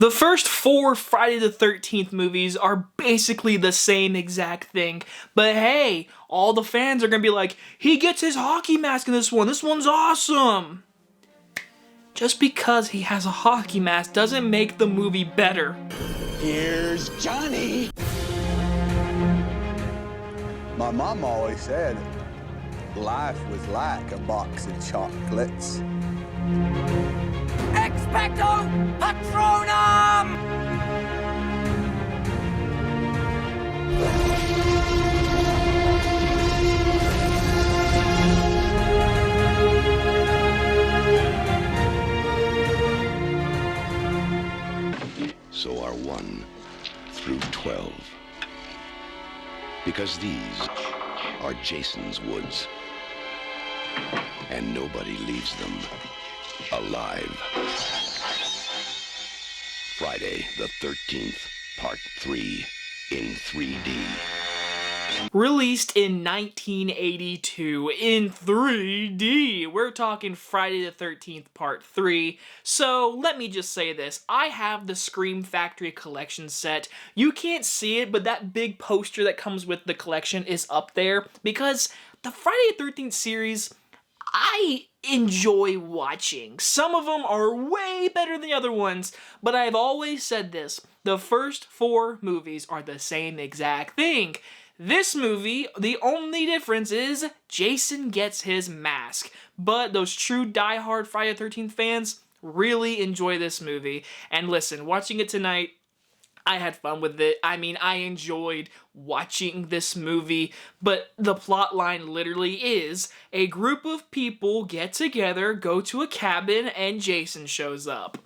The first 4 Friday the 13th movies are basically the same exact thing, but hey, all the fans are gonna be like, he gets his hockey mask in this one's awesome! Just because he has a hockey mask doesn't make the movie better. Here's Johnny! My mom always said life was like a box of chocolates. Expecto Patronum! So are 1 through 12. Because these are Jason's woods. And nobody leaves them alive. Friday the 13th, Part 3 in 3D. Released in 1982 in 3D. We're talking Friday the 13th Part 3. So let me just say this. I have the Scream Factory collection set. You can't see it, but that big poster that comes with the collection is up there because the Friday the 13th series, I enjoy watching. Some of them are way better than the other ones, but I've always said this. The first 4 movies are the same exact thing. This movie, the only difference is Jason gets his mask. But those true diehard Friday the 13th fans really enjoy this movie. And listen, watching it tonight, I had fun with it. I mean, I enjoyed watching this movie, but the plot line literally is a group of people get together, go to a cabin, and Jason shows up.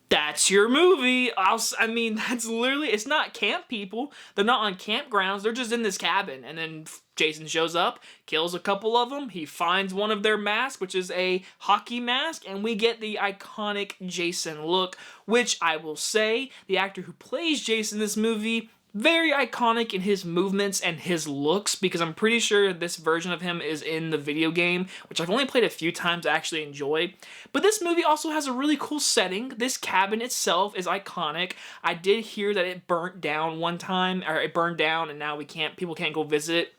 That's your movie. I mean, that's literally, it's not camp people. They're not on campgrounds. They're just in this cabin. And then Jason shows up, kills a couple of them. He finds one of their masks, which is a hockey mask. And we get the iconic Jason look, which I will say, the actor who plays Jason in this movie, very iconic in his movements and his looks, because I'm pretty sure this version of him is in the video game, which I've only played a few times to actually enjoy. But this movie also has a really cool setting. This cabin itself is iconic. I did hear that it burnt down one time, or it burned down and now people can't go visit it.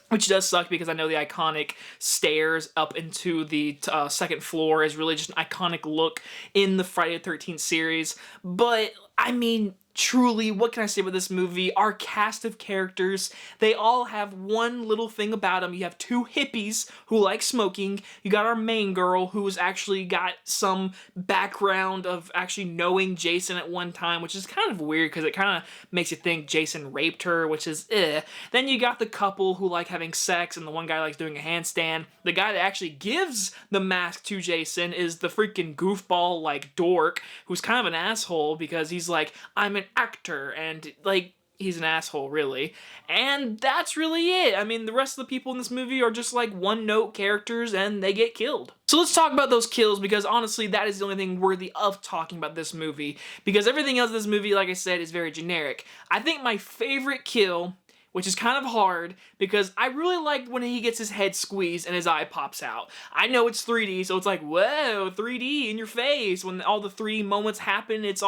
Which does suck because I know the iconic stairs up into the second floor is really just an iconic look in the Friday the 13th series. But, I mean, truly, what can I say about this movie? Our cast of characters, they all have one little thing about them. You have 2 hippies who like smoking. You got our main girl who's actually got some background of actually knowing Jason at one time, which is kind of weird because it kind of makes you think Jason raped her, which is eh. Then you got the couple who like having sex and the one guy likes doing a handstand. The guy that actually gives the mask to Jason is the freaking goofball like dork who's kind of an asshole because he's like, I'm an actor, and like he's an asshole really, and that's really it. I mean, the rest of the people in this movie are just like one-note characters and they get killed. So let's talk about those kills, because honestly that is the only thing worthy of talking about this movie, because everything else in this movie, like I said, is very generic. I think my favorite kill, which is kind of hard, because I really liked when he gets his head squeezed and his eye pops out. I know it's 3D, so it's like, whoa, 3D in your face. When all the 3D moments happen, it's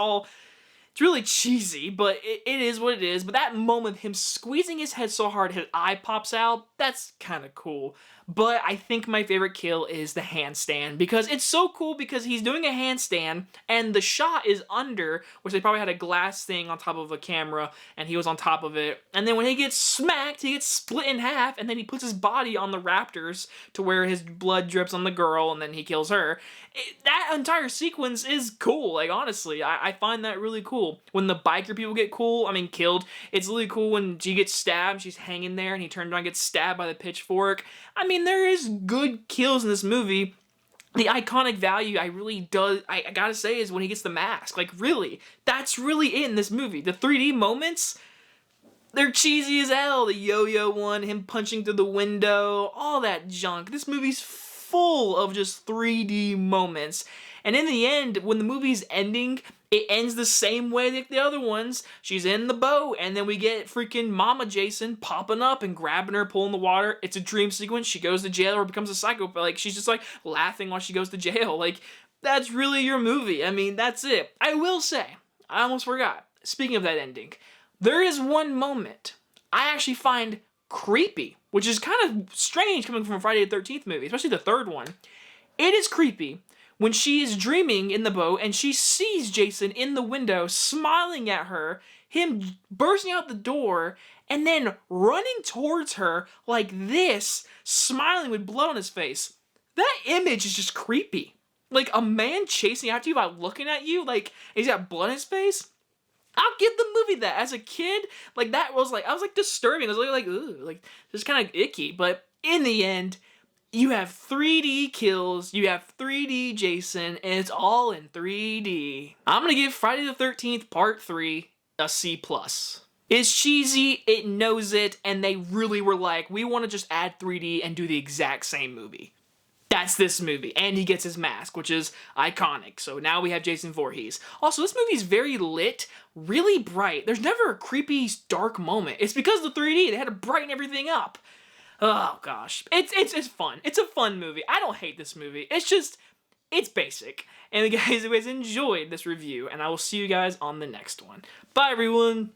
really cheesy, but it is what it is. But that moment, him squeezing his head so hard his eye pops out, that's kind of cool. But I think my favorite kill is the handstand, because it's so cool because he's doing a handstand and the shot is under, which they probably had a glass thing on top of a camera and he was on top of it. And then when he gets smacked, he gets split in half, and then he puts his body on the raptors to where his blood drips on the girl and then he kills her. That entire sequence is cool. Like, honestly, I find that really cool. When the biker people get killed, it's really cool when she gets stabbed, she's hanging there, and he turns around and gets stabbed by the pitchfork. I mean, there is good kills in this movie. The iconic value I gotta say is when he gets the mask. Like, really, that's really it in this movie. The 3D moments, they're cheesy as hell. The yo-yo one, him punching through the window, all that junk. This movie's full of just 3D moments. And in the end, when the movie's ending, it ends the same way like the other ones. She's in the boat, and then we get freaking Mama Jason popping up and grabbing her, pulling the water. It's a dream sequence. She goes to jail or becomes a psychopath. Like, she's just like laughing while she goes to jail. Like, that's really your movie. I mean, that's it. I will say, I almost forgot. Speaking of that ending, there is one moment I actually find creepy, which is kind of strange coming from a Friday the 13th movie, especially the third one. It is creepy when she is dreaming in the boat and she sees Jason in the window smiling at her, him bursting out the door, and then running towards her like this, smiling with blood on his face. That image is just creepy. Like, a man chasing after you by looking at you, like, he's got blood on his face. I'll give the movie that. As a kid, like, that was like, I was like disturbing. I was like, ooh, like, just kind of icky. But in the end, you have 3D kills, you have 3D Jason, and it's all in 3D. I'm gonna give Friday the 13th Part 3 a C+. It's cheesy, it knows it, and they really were like, we want to just add 3D and do the exact same movie. That's this movie. And he gets his mask, which is iconic. So now we have Jason Voorhees. Also, this movie is very lit, really bright. There's never a creepy, dark moment. It's because of the 3D. They had to brighten everything up. Oh, gosh. It's fun. It's a fun movie. I don't hate this movie. It's just, it's basic. And guys, you guys enjoyed this review, and I will see you guys on the next one. Bye, everyone.